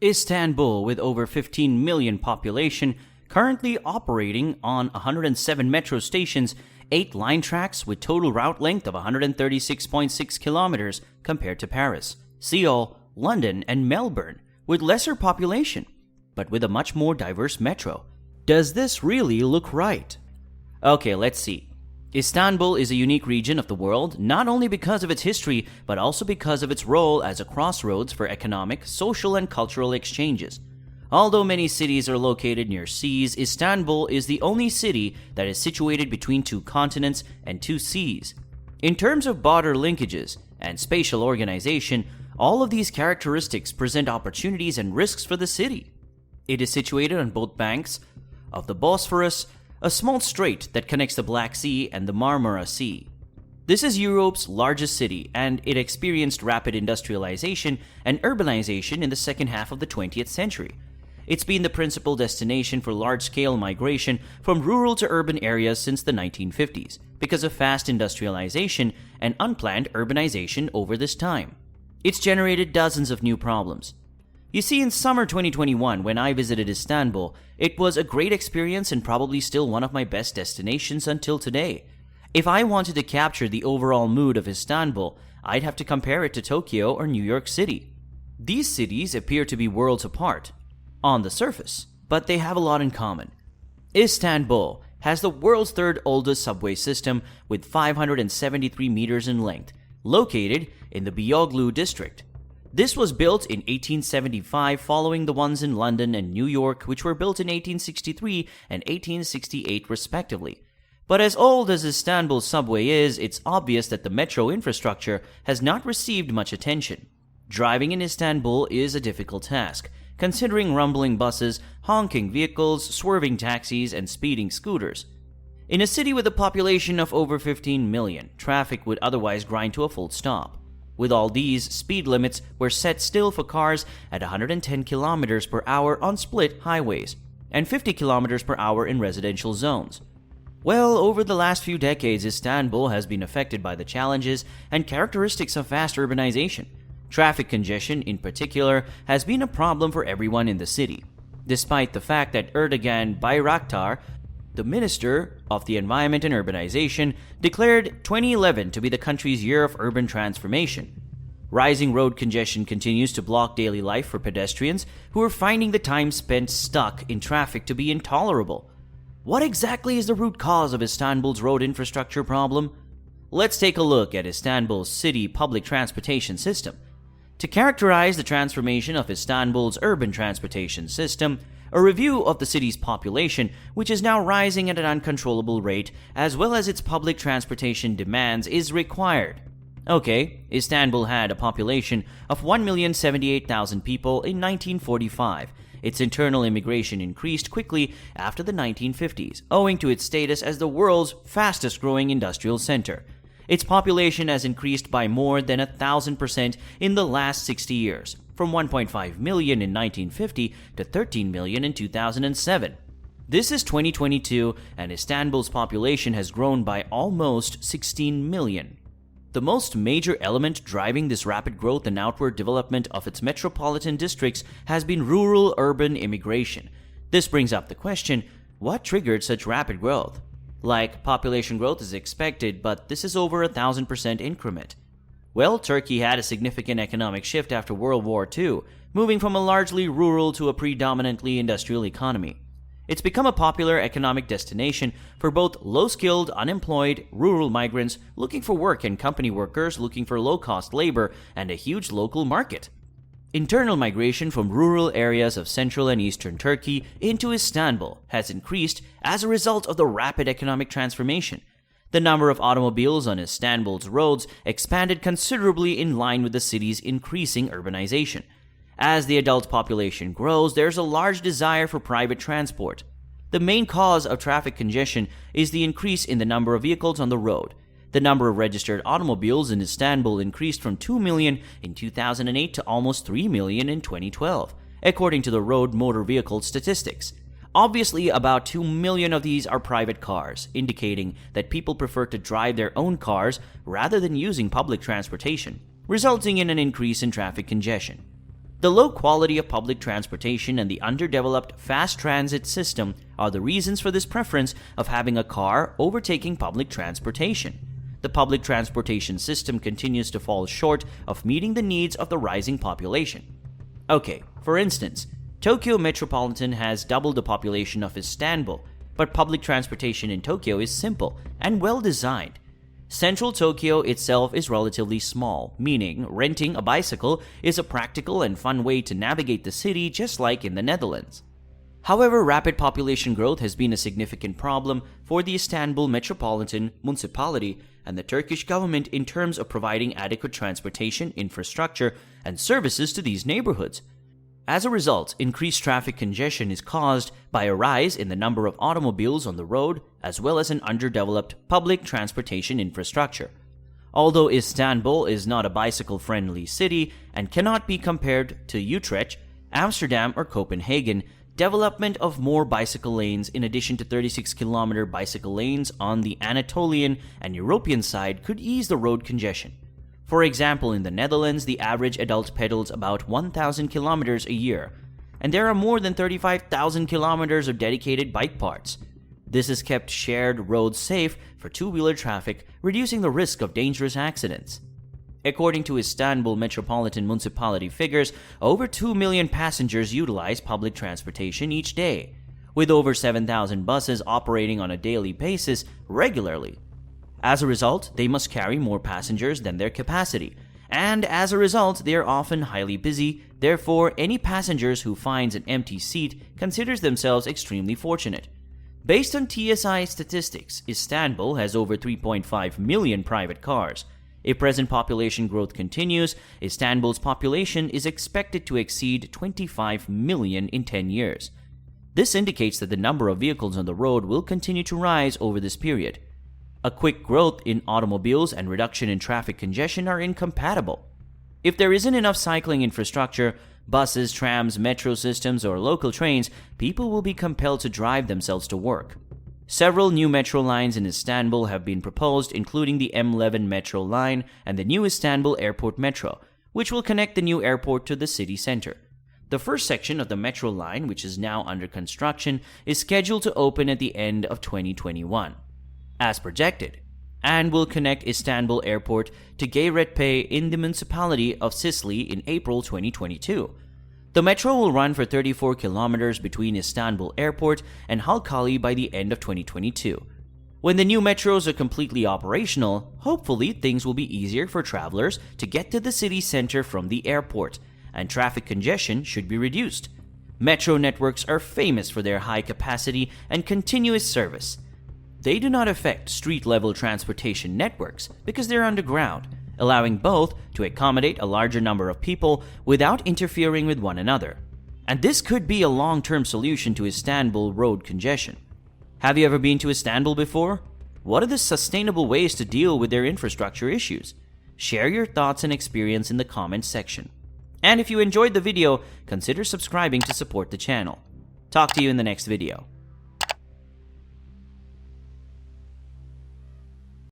Istanbul, with over 15 million population, currently operating on 107 metro stations, 8 line tracks with total route length of 136.6 kilometers compared to Paris, Seoul, London, and Melbourne, with lesser population, but with a much more diverse metro. Does this really look right? Okay, let's see. Istanbul is a unique region of the world, not only because of its history, but also because of its role as a crossroads for economic, social, and cultural exchanges. Although many cities are located near seas, Istanbul is the only city that is situated between 2 continents and 2 seas. In terms of border linkages and spatial organization, all of these characteristics present opportunities and risks for the city. It is situated on both banks of the Bosphorus, a small strait that connects the Black Sea and the Marmara Sea. This is Europe's largest city, and it experienced rapid industrialization and urbanization in the second half of the 20th century. It's been the principal destination for large-scale migration from rural to urban areas since the 1950s, because of fast industrialization and unplanned urbanization over this time. It's generated dozens of new problems. You see, in summer 2021, when I visited Istanbul, it was a great experience and probably still one of my best destinations until today. If I wanted to capture the overall mood of Istanbul, I'd have to compare it to Tokyo or New York City. These cities appear to be worlds apart on the surface, but they have a lot in common. Istanbul has the world's 3rd oldest subway system with 573 meters in length, located in the Beyoğlu district. This was built in 1875, following the ones in London and New York, which were built in 1863 and 1868 respectively. But as old as Istanbul's subway is, it's obvious that the metro infrastructure has not received much attention. Driving in Istanbul is a difficult task, considering rumbling buses, honking vehicles, swerving taxis, and speeding scooters. In a city with a population of over 15 million, traffic would otherwise grind to a full stop. With all these, speed limits were set still for cars at 110 kilometers per hour on split highways and 50 kilometers per hour in residential zones. Well, over the last few decades, Istanbul has been affected by the challenges and characteristics of fast urbanization. Traffic congestion, in particular, has been a problem for everyone in the city, despite the fact that Erdogan Bayraktar, the Minister of the Environment and Urbanization, declared 2011 to be the country's year of urban transformation. Rising road congestion continues to block daily life for pedestrians who are finding the time spent stuck in traffic to be intolerable. What exactly is the root cause of Istanbul's road infrastructure problem? Let's take a look at Istanbul's city public transportation system. To characterize the transformation of Istanbul's urban transportation system, a review of the city's population, which is now rising at an uncontrollable rate, as well as its public transportation demands, is required. Okay, Istanbul had a population of 1,078,000 people in 1945. Its internal immigration increased quickly after the 1950s, owing to its status as the world's fastest-growing industrial center. Its population has increased by more than 1,000% in the last 60 years, from 1.5 million in 1950 to 13 million in 2007. This is 2022, and Istanbul's population has grown by almost 16 million. The most major element driving this rapid growth and outward development of its metropolitan districts has been rural-urban immigration. This brings up the question, what triggered such rapid growth? Like, population growth is expected, but this is over 1,000% increment. Well, Turkey had a significant economic shift after World War II, moving from a largely rural to a predominantly industrial economy. It's become a popular economic destination for both low-skilled, unemployed, rural migrants looking for work and company workers looking for low-cost labor and a huge local market. Internal migration from rural areas of central and eastern Turkey into Istanbul has increased as a result of the rapid economic transformation. The number of automobiles on Istanbul's roads expanded considerably in line with the city's increasing urbanization. As the adult population grows, there's a large desire for private transport. The main cause of traffic congestion is the increase in the number of vehicles on the road. The number of registered automobiles in Istanbul increased from 2 million in 2008 to almost 3 million in 2012, according to the Road Motor Vehicle Statistics. Obviously, about 2 million of these are private cars, indicating that people prefer to drive their own cars rather than using public transportation, resulting in an increase in traffic congestion. The low quality of public transportation and the underdeveloped fast transit system are the reasons for this preference of having a car overtaking public transportation. The public transportation system continues to fall short of meeting the needs of the rising population. Okay, for instance, Tokyo Metropolitan has double the population of Istanbul, but public transportation in Tokyo is simple and well designed. Central Tokyo itself is relatively small, meaning renting a bicycle is a practical and fun way to navigate the city just like in the Netherlands. However, rapid population growth has been a significant problem for the Istanbul Metropolitan Municipality and the Turkish government in terms of providing adequate transportation, infrastructure, and services to these neighborhoods. As a result, increased traffic congestion is caused by a rise in the number of automobiles on the road as well as an underdeveloped public transportation infrastructure. Although Istanbul is not a bicycle-friendly city and cannot be compared to Utrecht, Amsterdam, or Copenhagen, development of more bicycle lanes in addition to 36-kilometer bicycle lanes on the Anatolian and European side could ease the road congestion. For example, in the Netherlands, the average adult pedals about 1,000 kilometers a year, and there are more than 35,000 kilometers of dedicated bike parts. This has kept shared roads safe for two-wheeler traffic, reducing the risk of dangerous accidents. According to Istanbul Metropolitan Municipality figures, over 2 million passengers utilize public transportation each day, with over 7,000 buses operating on a daily basis regularly. As a result, they must carry more passengers than their capacity, and as a result, they are often highly busy. Therefore, any passengers who finds an empty seat considers themselves extremely fortunate. Based on TSI statistics, Istanbul has over 3.5 million private cars. If present population growth continues, Istanbul's population is expected to exceed 25 million in 10 years. This indicates that the number of vehicles on the road will continue to rise over this period. A quick growth in automobiles and reduction in traffic congestion are incompatible. If there isn't enough cycling infrastructure, buses, trams, metro systems, or local trains, people will be compelled to drive themselves to work. Several new metro lines in Istanbul have been proposed, including the M11 metro line and the new Istanbul Airport Metro, which will connect the new airport to the city center. The first section of the metro line, which is now under construction, is scheduled to open at the end of 2021. As projected, and will connect Istanbul Airport to Gayrettepe in the municipality of Sicily in April 2022. The metro will run for 34 kilometers between Istanbul Airport and Halkali by the end of 2022. When the new metros are completely operational, hopefully things will be easier for travelers to get to the city center from the airport, and traffic congestion should be reduced. Metro networks are famous for their high capacity and continuous service. They do not affect street-level transportation networks because they're underground, allowing both to accommodate a larger number of people without interfering with one another. And this could be a long-term solution to Istanbul road congestion. Have you ever been to Istanbul before? What are the sustainable ways to deal with their infrastructure issues? Share your thoughts and experience in the comments section. And if you enjoyed the video, consider subscribing to support the channel. Talk to you in the next video.